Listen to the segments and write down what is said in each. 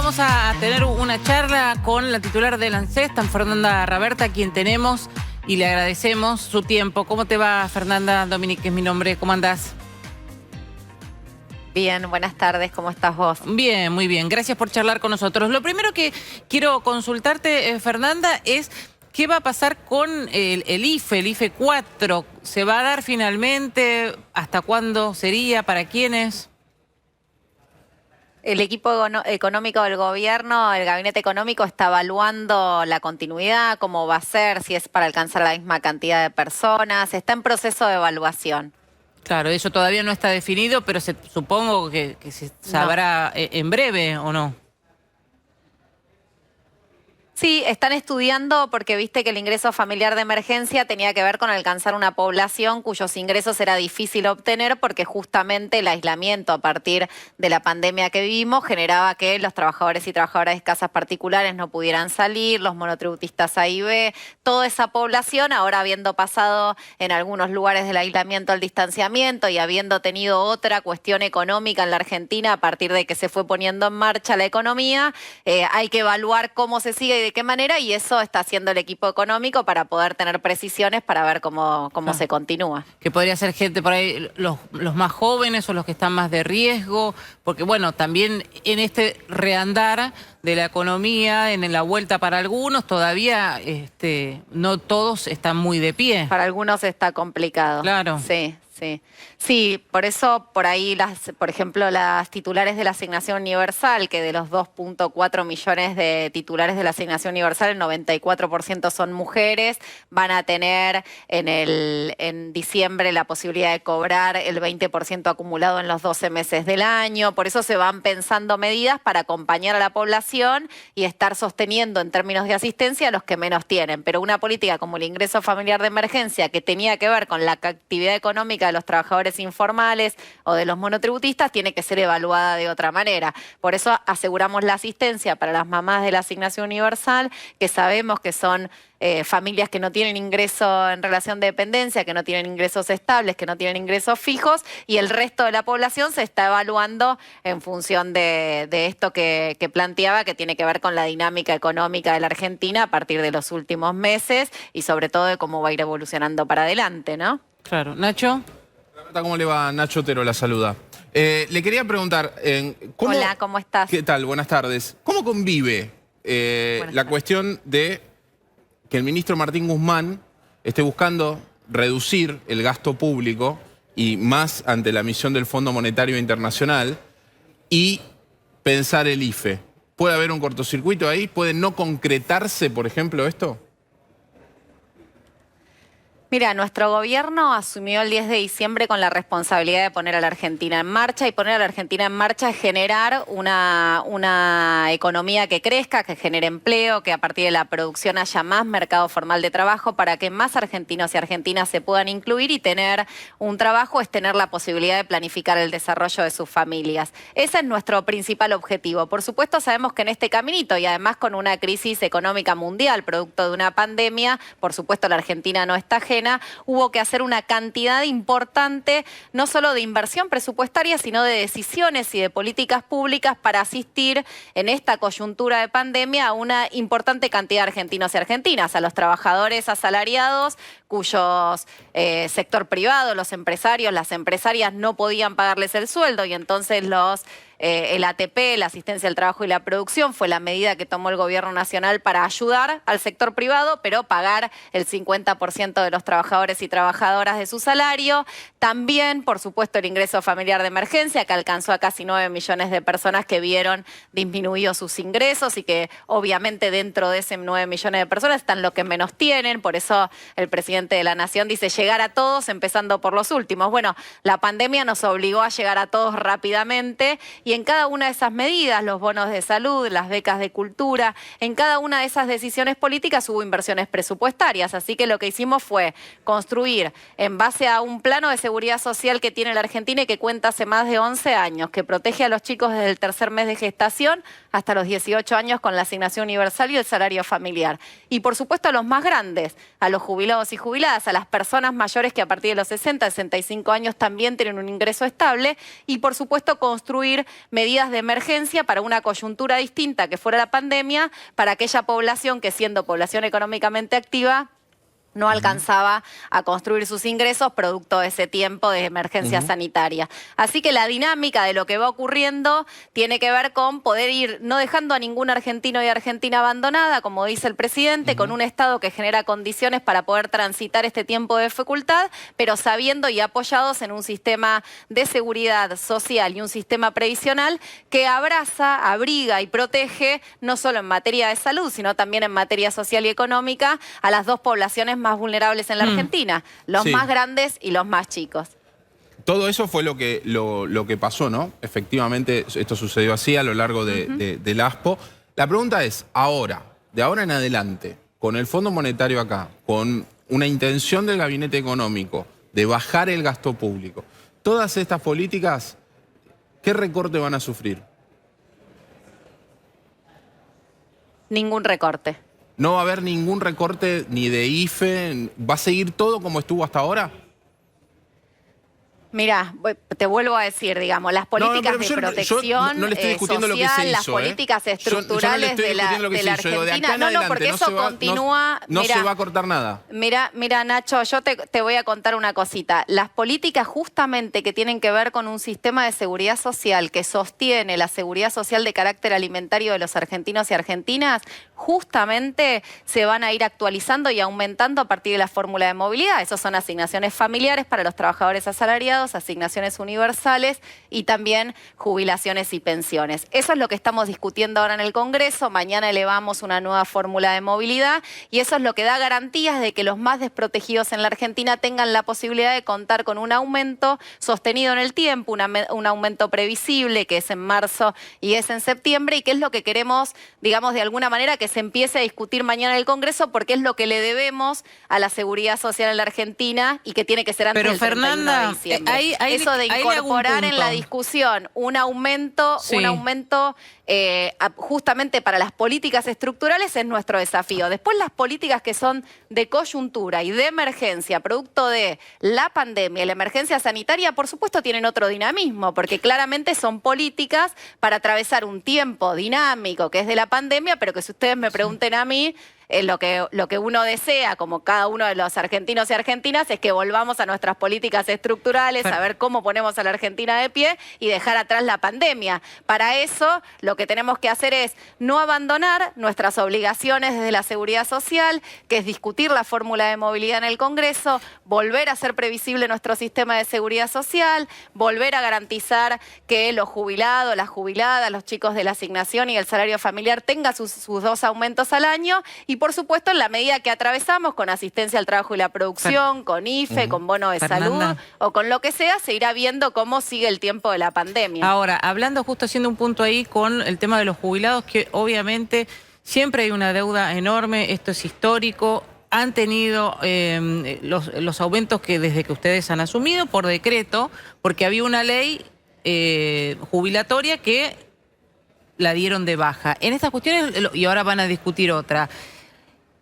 vamos a tener una charla con la titular del ANSES, Fernanda Raberta, quien tenemos y le agradecemos su tiempo. ¿Cómo te va, Fernanda? Dominique es mi nombre. ¿Cómo andás? Bien, buenas tardes. ¿Cómo estás vos? Bien, muy bien. Gracias por charlar con nosotros. Lo primero que quiero consultarte, Fernanda, es qué va a pasar con el IFE 4. ¿Se va a dar finalmente? ¿Hasta cuándo sería? ¿Para quiénes? El equipo económico del gobierno, el gabinete económico, está evaluando la continuidad, cómo va a ser, si es para alcanzar la misma cantidad de personas. Está en proceso de evaluación. Claro, eso todavía no está definido, pero supongo que se sabrá en breve, ¿o no? Sí, están estudiando porque viste que el ingreso familiar de emergencia tenía que ver con alcanzar una población cuyos ingresos era difícil obtener porque justamente el aislamiento a partir de la pandemia que vivimos generaba que los trabajadores y trabajadoras de casas particulares no pudieran salir, los monotributistas A y B, toda esa población, ahora habiendo pasado en algunos lugares del aislamiento al distanciamiento y habiendo tenido otra cuestión económica en la Argentina a partir de que se fue poniendo en marcha la economía, hay que evaluar cómo se sigue y de qué manera, y eso está haciendo el equipo económico para poder tener precisiones para ver cómo se continúa. Que podría ser gente por ahí, los más jóvenes o los que están más de riesgo, porque bueno, también en este reandar de la economía, en la vuelta para algunos, todavía no todos están muy de pie. Para algunos está complicado. Claro. Sí. Sí, por eso por ahí, por ejemplo, las titulares de la asignación universal, que de los 2.4 millones de titulares de la asignación universal, el 94% son mujeres, van a tener en diciembre la posibilidad de cobrar el 20% acumulado en los 12 meses del año. Por eso se van pensando medidas para acompañar a la población y estar sosteniendo en términos de asistencia a los que menos tienen. Pero una política como el ingreso familiar de emergencia, que tenía que ver con la actividad económica de los trabajadores informales o de los monotributistas, tiene que ser evaluada de otra manera. Por eso aseguramos la asistencia para las mamás de la asignación universal, que sabemos que son familias que no tienen ingreso en relación de dependencia, que no tienen ingresos estables, que no tienen ingresos fijos, y el resto de la población se está evaluando en función de esto que planteaba, que tiene que ver con la dinámica económica de la Argentina a partir de los últimos meses y sobre todo de cómo va a ir evolucionando para adelante, ¿no? Claro. ¿Nacho? ¿Cómo le va? Nacho Otero la saluda. Le quería preguntar... Hola, ¿cómo estás? ¿Qué tal? Buenas tardes. ¿Cómo convive la cuestión de que el ministro Martín Guzmán esté buscando reducir el gasto público y más ante la misión del Fondo Monetario Internacional y pensar el IFE? ¿Puede haber un cortocircuito ahí? ¿Puede no concretarse, por ejemplo, esto? Mira, nuestro gobierno asumió el 10 de diciembre con la responsabilidad de poner a la Argentina en marcha, y poner a la Argentina en marcha es generar una economía que crezca, que genere empleo, que a partir de la producción haya más mercado formal de trabajo para que más argentinos y argentinas se puedan incluir, y tener un trabajo es tener la posibilidad de planificar el desarrollo de sus familias. Ese es nuestro principal objetivo. Por supuesto, sabemos que en este caminito, y además con una crisis económica mundial producto de una pandemia, por supuesto la Argentina no está ajena, hubo que hacer una cantidad importante, no solo de inversión presupuestaria, sino de decisiones y de políticas públicas para asistir en esta coyuntura de pandemia a una importante cantidad de argentinos y argentinas, a los trabajadores asalariados, cuyos sector privado, los empresarios, las empresarias no podían pagarles el sueldo, y entonces el ATP, la asistencia al trabajo y la producción, fue la medida que tomó el gobierno nacional para ayudar al sector privado, pero pagar el 50% de los trabajadores y trabajadoras de su salario. También, por supuesto, el ingreso familiar de emergencia, que alcanzó a casi 9 millones de personas que vieron disminuidos sus ingresos, y que obviamente dentro de ese 9 millones de personas están los que menos tienen. Por eso el presidente de la Nación dice llegar a todos, empezando por los últimos. Bueno, la pandemia nos obligó a llegar a todos rápidamente, y en cada una de esas medidas, los bonos de salud, las becas de cultura, en cada una de esas decisiones políticas hubo inversiones presupuestarias. Así que lo que hicimos fue construir, en base a un plano de seguridad social que tiene la Argentina y que cuenta hace más de 11 años, que protege a los chicos desde el tercer mes de gestación hasta los 18 años con la asignación universal y el salario familiar. Y por supuesto a los más grandes, a los jubilados y jubiladas, a las personas mayores que a partir de los 60, 65 años también tienen un ingreso estable y por supuesto construir medidas de emergencia para una coyuntura distinta que fuera la pandemia, para aquella población que siendo población económicamente activa no alcanzaba a construir sus ingresos producto de ese tiempo de emergencia sanitaria. Así que la dinámica de lo que va ocurriendo tiene que ver con poder ir no dejando a ningún argentino y argentina abandonada, como dice el presidente, con un Estado que genera condiciones para poder transitar este tiempo de dificultad, pero sabiendo y apoyados en un sistema de seguridad social y un sistema previsional que abraza, abriga y protege no solo en materia de salud, sino también en materia social y económica a las dos poblaciones más vulnerables en la Argentina, los más grandes y los más chicos. Todo eso fue lo que pasó, ¿no? Efectivamente, esto sucedió así a lo largo del ASPO. La pregunta es, ahora, de ahora en adelante, con el Fondo Monetario acá, con una intención del Gabinete Económico de bajar el gasto público, todas estas políticas, ¿qué recorte van a sufrir? Ningún recorte. ¿No va a haber ningún recorte ni de IFE? ¿Va a seguir todo como estuvo hasta ahora? Mira, te vuelvo a decir, digamos, las políticas de protección no le estoy discutiendo social, lo que se hizo, las políticas estructurales de la Argentina. No, porque eso continúa. No se va a cortar nada. Mira, Nacho, yo te voy a contar una cosita. Las políticas justamente que tienen que ver con un sistema de seguridad social que sostiene la seguridad social de carácter alimentario de los argentinos y argentinas, justamente se van a ir actualizando y aumentando a partir de la fórmula de movilidad. Esas son asignaciones familiares para los trabajadores asalariados, asignaciones universales y también jubilaciones y pensiones. Eso es lo que estamos discutiendo ahora en el Congreso. Mañana elevamos una nueva fórmula de movilidad y eso es lo que da garantías de que los más desprotegidos en la Argentina tengan la posibilidad de contar con un aumento sostenido en el tiempo, un aumento previsible que es en marzo y es en septiembre y que es lo que queremos, digamos, de alguna manera que se empiece a discutir mañana en el Congreso porque es lo que le debemos a la seguridad social en la Argentina y que tiene que ser antes del 31 de diciembre. Eso de incorporar en la discusión un aumento justamente para las políticas estructurales es nuestro desafío. Después las políticas que son de coyuntura y de emergencia, producto de la pandemia y la emergencia sanitaria, por supuesto tienen otro dinamismo, porque claramente son políticas para atravesar un tiempo dinámico que es de la pandemia, pero que si ustedes me pregunten a mí, lo que uno desea, como cada uno de los argentinos y argentinas, es que volvamos a nuestras políticas estructurales, a ver cómo ponemos a la Argentina de pie y dejar atrás la pandemia. Para eso, lo que tenemos que hacer es no abandonar nuestras obligaciones desde la seguridad social, que es discutir la fórmula de movilidad en el Congreso, volver a hacer previsible nuestro sistema de seguridad social, volver a garantizar que los jubilados, las jubiladas, los chicos de la asignación y el salario familiar tengan sus 2 aumentos al año y por supuesto en la medida que atravesamos con asistencia al trabajo y la producción, con IFE, con bono de salud o con lo que sea, se irá viendo cómo sigue el tiempo de la pandemia. Ahora, hablando justo haciendo un punto ahí con el tema de los jubilados, que obviamente siempre hay una deuda enorme, esto es histórico, han tenido los aumentos que desde que ustedes han asumido por decreto, porque había una ley jubilatoria que la dieron de baja. En estas cuestiones, y ahora van a discutir otra,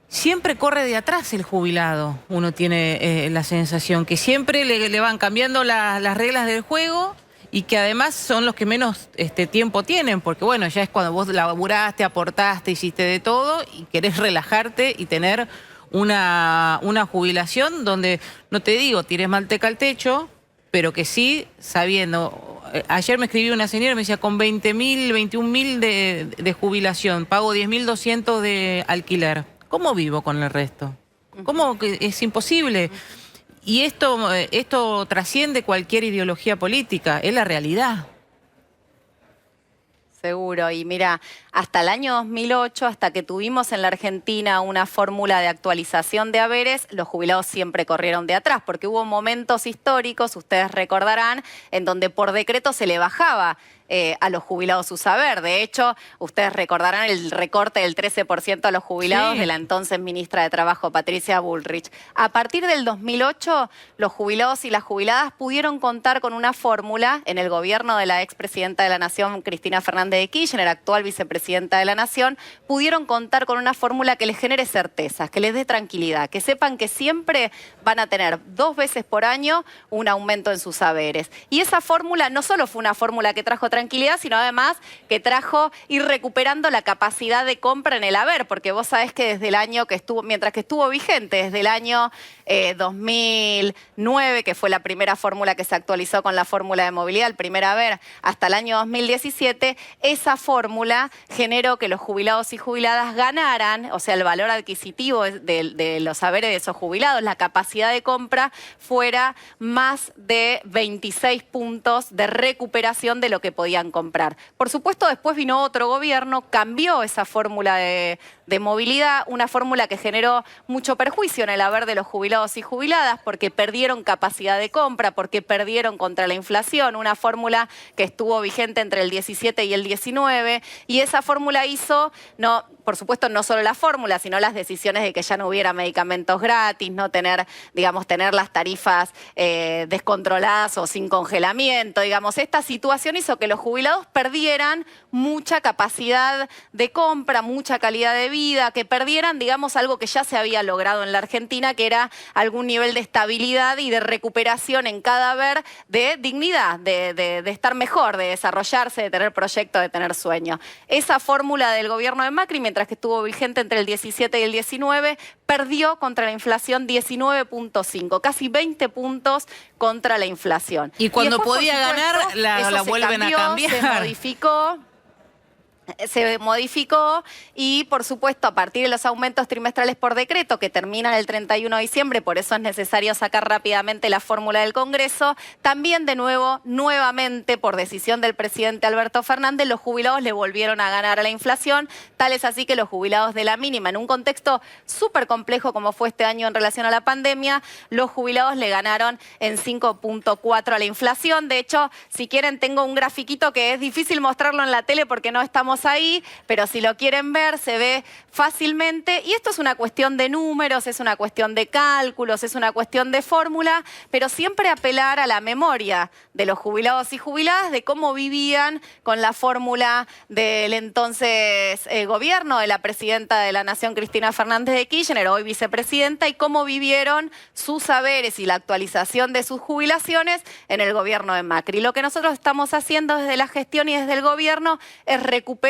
siempre corre de atrás el jubilado, uno tiene la sensación que siempre le van cambiando las reglas del juego y que además son los que menos tiempo tienen, porque bueno, ya es cuando vos laburaste, aportaste, hiciste de todo y querés relajarte y tener una jubilación donde, no te digo, tires manteca al techo, pero que sí, sabiendo... Ayer me escribió una señora y me decía, con 20.000, 21.000 de jubilación, pago 10.200 de alquiler. ¿Cómo vivo con el resto? ¿Cómo que es imposible? Y esto trasciende cualquier ideología política, es la realidad. Seguro, y mira, hasta el año 2008, hasta que tuvimos en la Argentina una fórmula de actualización de haberes, los jubilados siempre corrieron de atrás, porque hubo momentos históricos, ustedes recordarán, en donde por decreto se le bajaba a los jubilados su saber. De hecho, ustedes recordarán el recorte del 13% a los jubilados de la entonces ministra de Trabajo, Patricia Bullrich. A partir del 2008, los jubilados y las jubiladas pudieron contar con una fórmula en el gobierno de la expresidenta de la Nación, Cristina Fernández de Kirchner, actual vicepresidenta de la Nación, pudieron contar con una fórmula que les genere certezas, que les dé tranquilidad, que sepan que siempre van a tener 2 veces por año un aumento en sus saberes. Y esa fórmula no solo fue una fórmula que trajo tranquilidad, sino además que trajo ir recuperando la capacidad de compra en el haber, porque vos sabés que desde el año que estuvo, mientras que estuvo vigente, desde el año 2009, que fue la primera fórmula que se actualizó con la fórmula de movilidad, el primer haber, hasta el año 2017, esa fórmula generó que los jubilados y jubiladas ganaran, o sea, el valor adquisitivo de los haberes de esos jubilados, la capacidad de compra fuera más de 26 puntos de recuperación de lo que podían comprar. Por supuesto, después vino otro gobierno, cambió esa fórmula de movilidad, una fórmula que generó mucho perjuicio en el haber de los jubilados y jubiladas porque perdieron capacidad de compra, porque perdieron contra la inflación, una fórmula que estuvo vigente entre el 17 y el 19, y esa fórmula hizo, por supuesto, no solo la fórmula, sino las decisiones de que ya no hubiera medicamentos gratis, no tener, digamos, tener las tarifas descontroladas o sin congelamiento, digamos. Esta situación hizo que los jubilados perdieran mucha capacidad de compra, mucha calidad de vida, que perdieran, digamos, algo que ya se había logrado en la Argentina, que era algún nivel de estabilidad y de recuperación en cada haber de dignidad, de estar mejor, de desarrollarse, de tener proyectos, de tener sueños. Esa fórmula del gobierno de Macri, mientras que estuvo vigente entre el 17 y el 19, perdió contra la inflación 19.5, casi 20 puntos contra la inflación. Y cuando después, podía ganar, la vuelven a cambiar. Se modificó y, por supuesto, a partir de los aumentos trimestrales por decreto que terminan el 31 de diciembre, por eso es necesario sacar rápidamente la fórmula del Congreso, también de nuevo, nuevamente, por decisión del presidente Alberto Fernández, los jubilados le volvieron a ganar a la inflación, tal es así que los jubilados de la mínima, en un contexto súper complejo como fue este año en relación a la pandemia, los jubilados le ganaron en 5.4 a la inflación. De hecho, si quieren, tengo un grafiquito que es difícil mostrarlo en la tele porque no estamos ahí, pero si lo quieren ver se ve fácilmente, y esto es una cuestión de números, es una cuestión de cálculos, es una cuestión de fórmula, pero siempre apelar a la memoria de los jubilados y jubiladas de cómo vivían con la fórmula del entonces gobierno de la presidenta de la Nación, Cristina Fernández de Kirchner, hoy vicepresidenta, y cómo vivieron sus saberes y la actualización de sus jubilaciones en el gobierno de Macri. Lo que nosotros estamos haciendo desde la gestión y desde el gobierno es recuperar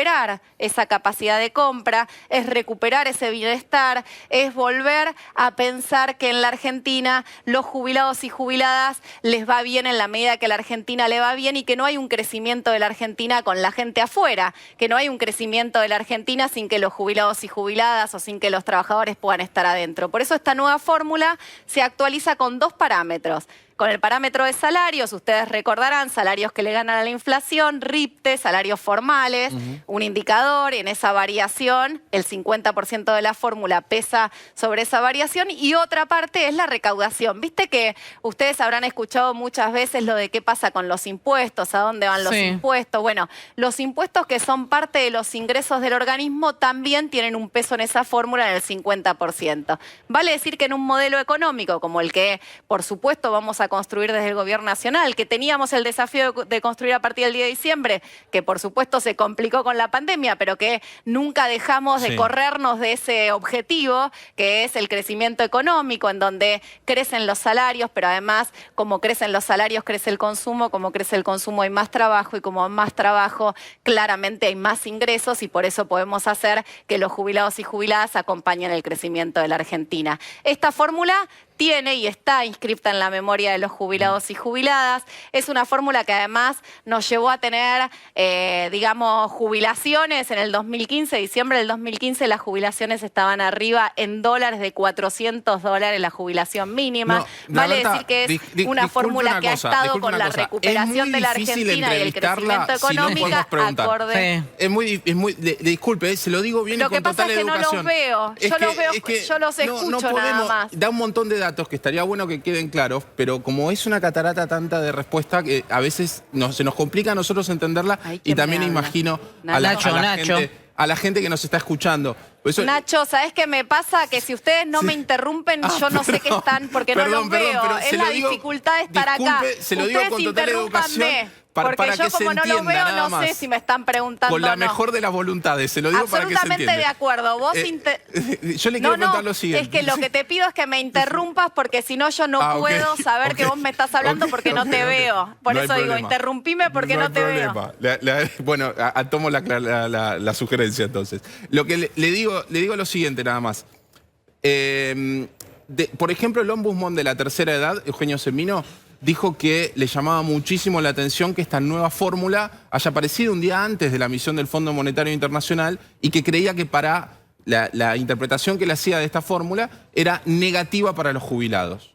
esa capacidad de compra, es recuperar ese bienestar, es volver a pensar que en la Argentina los jubilados y jubiladas les va bien en la medida que la Argentina le va bien y que no hay un crecimiento de la Argentina con la gente afuera, que no hay un crecimiento de la Argentina sin que los jubilados y jubiladas o sin que los trabajadores puedan estar adentro. Por eso esta nueva fórmula se actualiza con 2 parámetros. Con el parámetro de salarios, ustedes recordarán, salarios que le ganan a la inflación, RIPTE, salarios formales, un indicador, y en esa variación el 50% de la fórmula pesa sobre esa variación, y otra parte es la recaudación. Viste que ustedes habrán escuchado muchas veces lo de qué pasa con los impuestos, a dónde van los impuestos. Bueno, los impuestos que son parte de los ingresos del organismo también tienen un peso en esa fórmula en el 50%. Vale decir que en un modelo económico como el que, por supuesto, vamos a construir desde el gobierno nacional, que teníamos el desafío de construir a partir del 10 de diciembre, que por supuesto se complicó con la pandemia, pero que nunca dejamos de corrernos de ese objetivo, que es el crecimiento económico, en donde crecen los salarios, pero además, como crecen los salarios, crece el consumo, como crece el consumo hay más trabajo, y como hay más trabajo, claramente hay más ingresos, y por eso podemos hacer que los jubilados y jubiladas acompañen el crecimiento de la Argentina. Esta fórmula tiene y está inscripta en la memoria de los jubilados y jubiladas. Es una fórmula que además nos llevó a tener, digamos, jubilaciones en el 2015, diciembre del 2015, las jubilaciones estaban arriba en dólares de $400 la jubilación mínima. Vale decir que es una fórmula que ha estado con la recuperación de la Argentina y el crecimiento económico acorde. Disculpe, se lo digo bien y con total educación. Lo que pasa es que no los veo, yo los escucho nada más. Da un montón de datos que estaría bueno que queden claros, pero como es una catarata tanta de respuesta, que a veces se nos complica a nosotros entenderla. Ay, y ¿quién también me habla? imagino Nacho. a la gente que nos está escuchando. Por eso, Nacho, ¿sabes qué me pasa? Que si ustedes no me interrumpen, yo no sé qué están, porque no los veo. pero Es se la lo digo, dificultad de estar acá. disculpe, se lo digo Ustedes con total educación, interrúmpanme, porque para yo que se como no los entienda, veo, nada no sé más. si me están preguntando con la o no. mejor de las voluntades, se lo digo para que se entienda. Absolutamente de acuerdo. Vos yo le quiero contar lo siguiente. Es que lo que te pido es que me interrumpas porque si no yo no puedo saber que vos me estás hablando porque no te veo. Por No hay eso digo, problema. interrumpime porque no, hay te problema. Bueno, tomo la sugerencia entonces. Lo que le digo lo siguiente nada más. Por ejemplo, el ombudsman de la tercera edad, Eugenio Semino, dijo que le llamaba muchísimo la atención que esta nueva fórmula haya aparecido un día antes de la misión del Fondo Monetario Internacional y que creía que para la interpretación que le hacía de esta fórmula era negativa para los jubilados.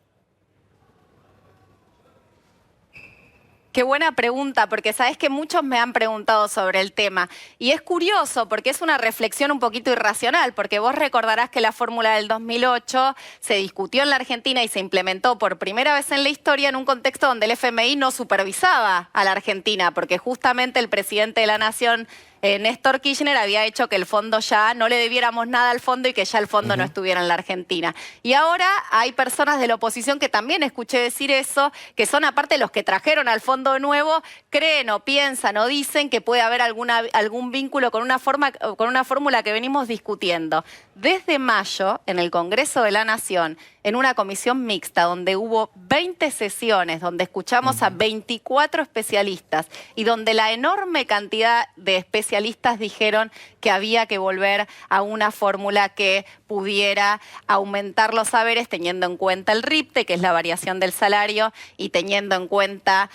Qué buena pregunta, porque sabes que muchos me han preguntado sobre el tema. Y es curioso, porque es una reflexión un poquito irracional, porque vos recordarás que la fórmula del 2008 se discutió en la Argentina y se implementó por primera vez en la historia en un contexto donde el FMI no supervisaba a la Argentina, porque justamente el presidente de la Nación, Néstor Kirchner, había hecho que el fondo ya no le debiéramos nada al fondo y que ya el fondo no estuviera en la Argentina. Y ahora hay personas de la oposición que también escuché decir eso, que son aparte los que trajeron al fondo nuevo, creen o piensan o dicen que puede haber algún vínculo con una fórmula que venimos discutiendo. Desde mayo, en el Congreso de la Nación, en una comisión mixta donde hubo 20 sesiones, donde escuchamos a 24 especialistas y donde la enorme cantidad de especialistas dijeron que había que volver a una fórmula que pudiera aumentar los saberes teniendo en cuenta el RIPTE, que es la variación del salario, y teniendo en cuenta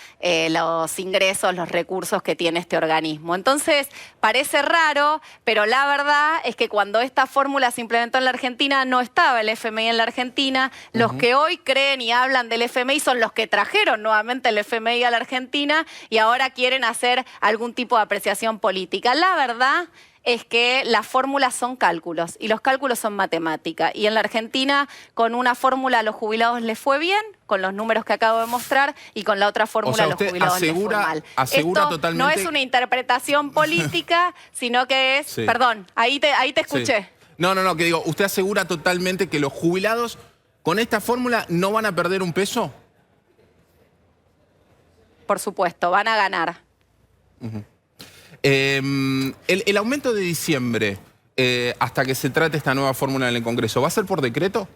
los ingresos, los recursos que tiene este organismo. Entonces, parece raro, pero la verdad es que cuando esta fórmula se implementó en la Argentina, no estaba el FMI en la Argentina. Los que hoy creen y hablan del FMI son los que trajeron nuevamente el FMI a la Argentina y ahora quieren hacer algún tipo de apreciación política. La verdad es que las fórmulas son cálculos y los cálculos son matemática. Y en la Argentina, con una fórmula a los jubilados les fue bien, con los números que acabo de mostrar, y con la otra fórmula a los jubilados les fue mal. Asegura Esto no es una interpretación política, sino que es... Sí. Perdón, ahí te escuché. Sí. No, que digo, ¿usted asegura totalmente que los jubilados con esta fórmula no van a perder un peso? Por supuesto, van a ganar. El aumento de diciembre, hasta que se trate esta nueva fórmula en el Congreso, ¿va a ser por decreto?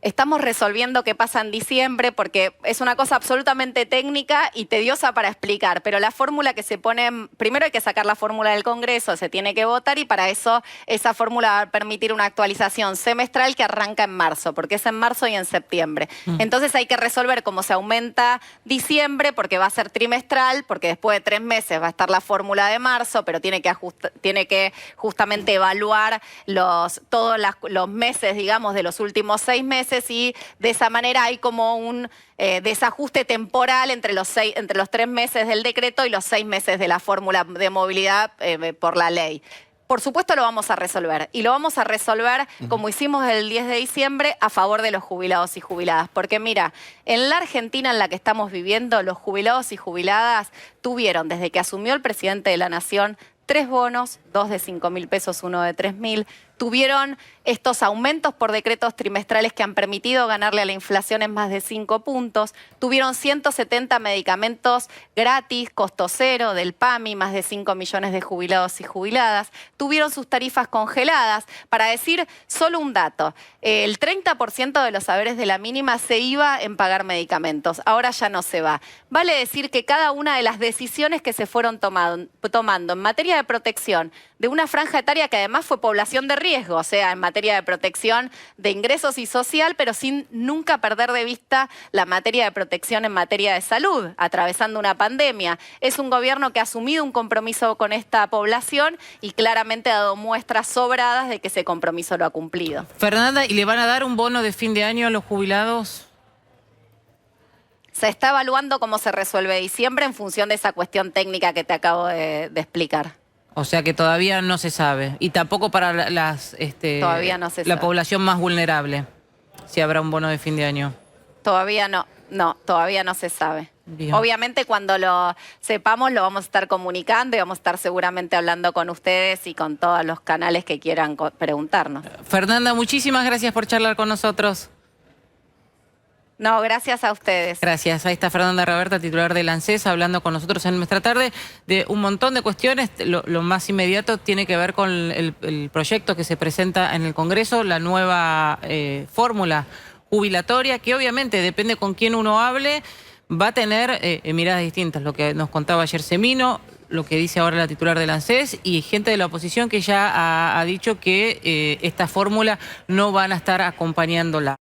Estamos resolviendo qué pasa en diciembre porque es una cosa absolutamente técnica y tediosa para explicar, pero la fórmula que se pone, primero hay que sacar la fórmula del Congreso, se tiene que votar y para eso esa fórmula va a permitir una actualización semestral que arranca en marzo, porque es en marzo y en septiembre. Entonces hay que resolver cómo se aumenta diciembre porque va a ser trimestral, porque después de 3 meses va a estar la fórmula de marzo, pero tiene que justamente evaluar todos los meses, digamos, de los últimos 6 meses. Y de esa manera hay como un desajuste temporal entre los 3 meses del decreto y los 6 meses de la fórmula de movilidad por la ley. Por supuesto lo vamos a resolver y lo vamos a resolver como hicimos el 10 de diciembre a favor de los jubilados y jubiladas. Porque mira, en la Argentina en la que estamos viviendo, los jubilados y jubiladas tuvieron desde que asumió el presidente de la Nación 3 bonos, 2 de 5.000 pesos, 1 de 3.000. Tuvieron estos aumentos por decretos trimestrales que han permitido ganarle a la inflación en más de 5 puntos. Tuvieron 170 medicamentos gratis, costo cero, del PAMI, más de 5 millones de jubilados y jubiladas. Tuvieron sus tarifas congeladas. Para decir solo un dato, el 30% de los saberes de la mínima se iba en pagar medicamentos. Ahora ya no se va. Vale decir que cada una de las decisiones que se fueron tomando en materia de protección de una franja etaria que además fue población de riesgo, o sea, en materia de protección de ingresos y social, pero sin nunca perder de vista la materia de protección en materia de salud, atravesando una pandemia. Es un gobierno que ha asumido un compromiso con esta población y claramente ha dado muestras sobradas de que ese compromiso lo ha cumplido. Fernanda, ¿y le van a dar un bono de fin de año a los jubilados? Se está evaluando cómo se resuelve diciembre en función de esa cuestión técnica que te acabo de explicar. O sea que todavía no se sabe. Y tampoco para Todavía no se la sabe. población más vulnerable. si habrá un bono de fin de año. Todavía no se sabe. Bien. Obviamente cuando lo sepamos lo vamos a estar comunicando y vamos a estar seguramente hablando con ustedes y con todos los canales que quieran preguntarnos. Fernanda, muchísimas gracias por charlar con nosotros. No, gracias a ustedes. Gracias. Ahí está Fernanda Raberta, titular del ANSES, hablando con nosotros en nuestra tarde de un montón de cuestiones. Lo más inmediato tiene que ver con el proyecto que se presenta en el Congreso, la nueva fórmula jubilatoria, que obviamente depende con quién uno hable, va a tener miradas distintas. Lo que nos contaba ayer Semino, lo que dice ahora la titular del ANSES y gente de la oposición que ya ha dicho que esta fórmula no van a estar acompañándola.